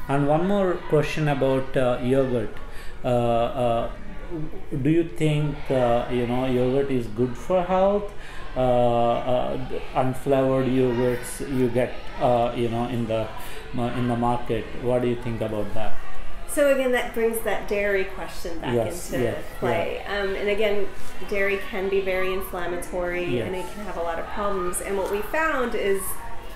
And one more question about yogurt. Uh, uh, do you think yogurt is good for health? Unflavored yogurts you get in the market. What do you think about that? So again, that brings that dairy question back into play. Yeah. And again, dairy can be very inflammatory, Yes. and it can have a lot of problems. And what we found is,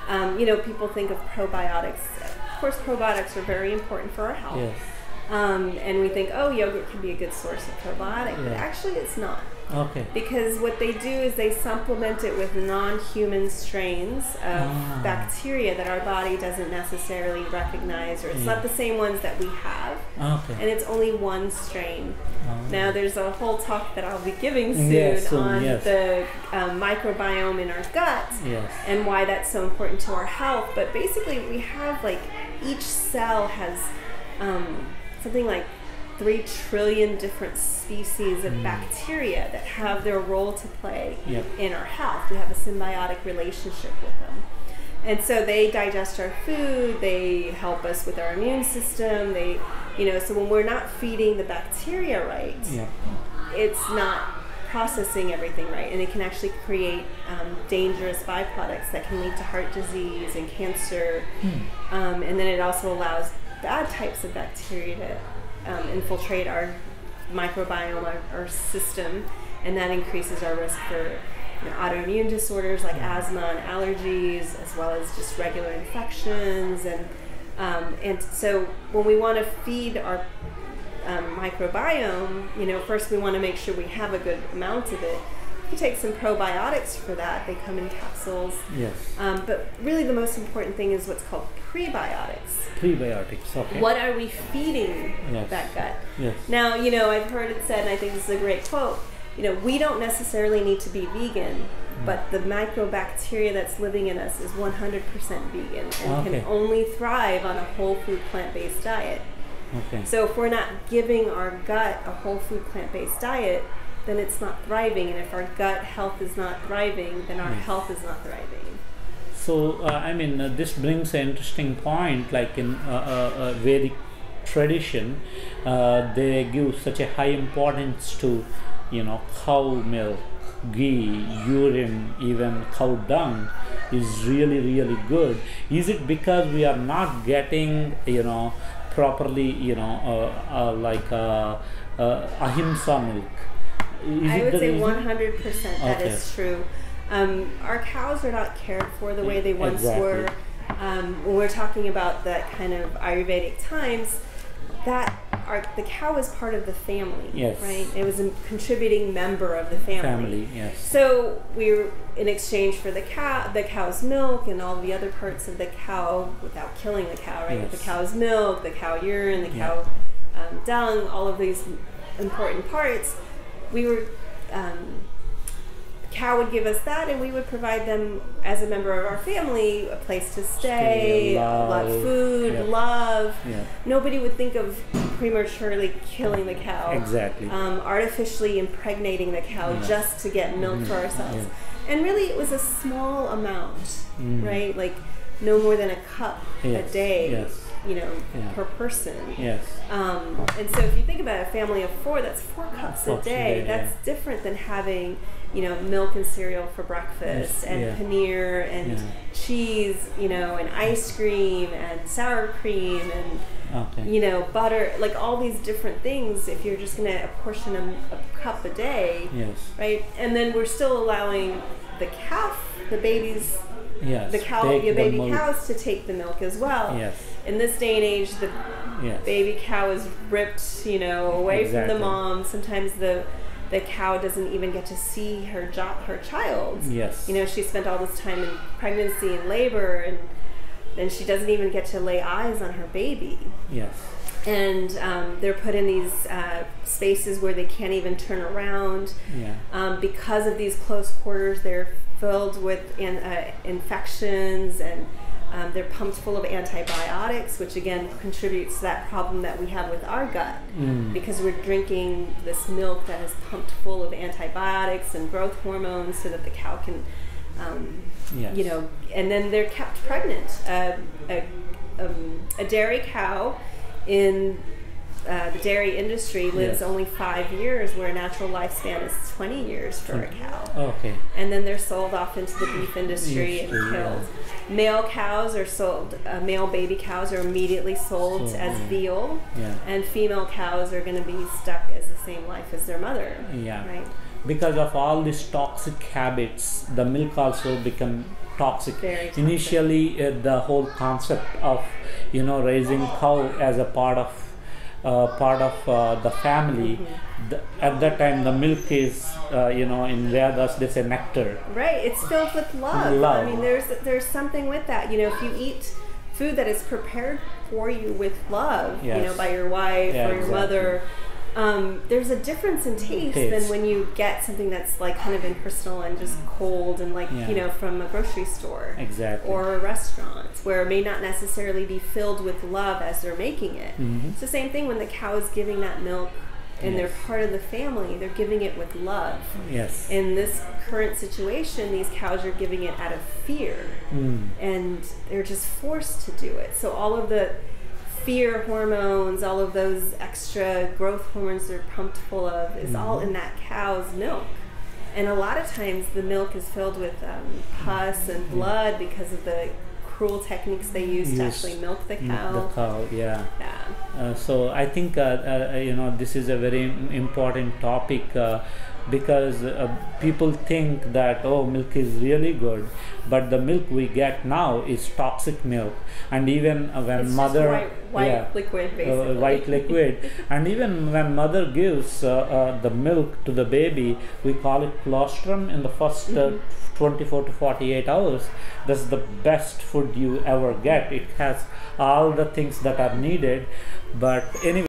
people think of probiotics. Of course, probiotics are very important for our health. Yes. And we think, oh, yogurt can be a good source of probiotic, but Yeah. actually it's not. Okay. Because what they do is they supplement it with non-human strains of bacteria that our body doesn't necessarily recognize, or it's not the same ones that we have. Okay. And it's only one strain. Now there's a whole talk that I'll be giving soon Yes, on yes. the microbiome in our gut Yes. and why that's so important to our health. But basically we have each cell has something like 3 trillion different species of bacteria that have their role to play Yep. in our health. We have a symbiotic relationship with them. And so they digest our food, they help us with our immune system, so when we're not feeding the bacteria right, Yeah. it's not processing everything right, and it can actually create dangerous byproducts that can lead to heart disease and cancer. And then it also allows bad types of bacteria to infiltrate our microbiome, our system, and that increases our risk for autoimmune disorders like asthma and allergies, as well as just regular infections. And so when we want to feed our microbiome, first we want to make sure we have a good amount of it. You take some probiotics for that. They come in capsules. Yes. But really the most important thing is what's called prebiotics. Prebiotics. Okay. What are we feeding that gut? Yes. Now, I've heard it said, and I think this is a great quote, we don't necessarily need to be vegan, but the microbacteria that's living in us is 100% vegan and can only thrive on a whole food plant-based diet. Okay. So if we're not giving our gut a whole food plant-based diet, then it's not thriving. And if our gut health is not thriving, then our health is not thriving. So, this brings an interesting point. Like in Vedic tradition, they give such a high importance to, cow milk, ghee, urine, even cow dung is really, really good. Is it because we are not getting, properly, ahimsa milk? I would say 100% that is true. Our cows are not cared for the way they once were. When we're talking about that kind of Ayurvedic times, the cow is part of the family, right? It was a contributing member of the family. So in exchange for the cow's milk and all the other parts of the cow, without killing the cow, right? The cow's milk, the cow urine, the cow dung, all of these important parts. Cow would give us that, and we would provide them as a member of our family a place to stay, love food, love. Nobody would think of prematurely killing the cow, artificially impregnating the cow just to get milk for ourselves. And really it was a small amount, right? Like no more than a cup a day. Per person. And so if you think about a family of 4, that's 4 cups a day. That's different than having, milk and cereal for breakfast, and paneer and cheese, and ice cream and sour cream and butter, like all these different things. If you're just going to apportion a cup a day, right? And then we're still allowing the calf, the babies, the baby cows to take the milk as well. In this day and age, the baby cow is ripped, away from the mom. Sometimes the cow doesn't even get to see her child. She spent all this time in pregnancy and labor, and then she doesn't even get to lay eyes on her baby. And they're put in these spaces where they can't even turn around. Because of these close quarters, they're filled with infections, and they're pumped full of antibiotics, which again contributes to that problem that we have with our gut, because we're drinking this milk that is pumped full of antibiotics and growth hormones so that the cow can, and then they're kept pregnant. a dairy cow in the dairy industry lives only 5 years, where a natural lifespan is 20 years for a cow. Okay. And then they're sold off into the beef industry and killed. Male cows are sold, male baby cows are immediately sold as veal, and female cows are going to be stuck as the same life as their mother. Yeah. Right? Because of all these toxic habits, the milk also become toxic. Very toxic. Initially, the whole concept of raising cow as a part of the family, at that time the milk is in Vedas they say nectar. Right, it's filled with love. I mean, there's something with that. If you eat food that is prepared for you with love, by your wife or your mother, there's a difference in taste than when you get something that's like kind of impersonal and just cold and from a grocery store or a restaurant, where it may not necessarily be filled with love as they're making it. It's the same thing when the cow is giving that milk and they're part of the family, they're giving it with love. In this current situation, these cows are giving it out of fear, and they're just forced to do it. So all of the fear hormones, all of those extra growth hormones they're pumped full of is all in that cow's milk. And a lot of times the milk is filled with pus and blood because of the cruel techniques they use to actually milk the cow. So I think this is a very important topic, because people think that milk is really good, but the milk we get now is toxic milk, and even when it's mother white liquid, basically. White liquid, and even when mother gives the milk to the baby, we call it colostrum in the first 24 to 48 hours. That's the best food you ever get. It has all the things that are needed, but anyway.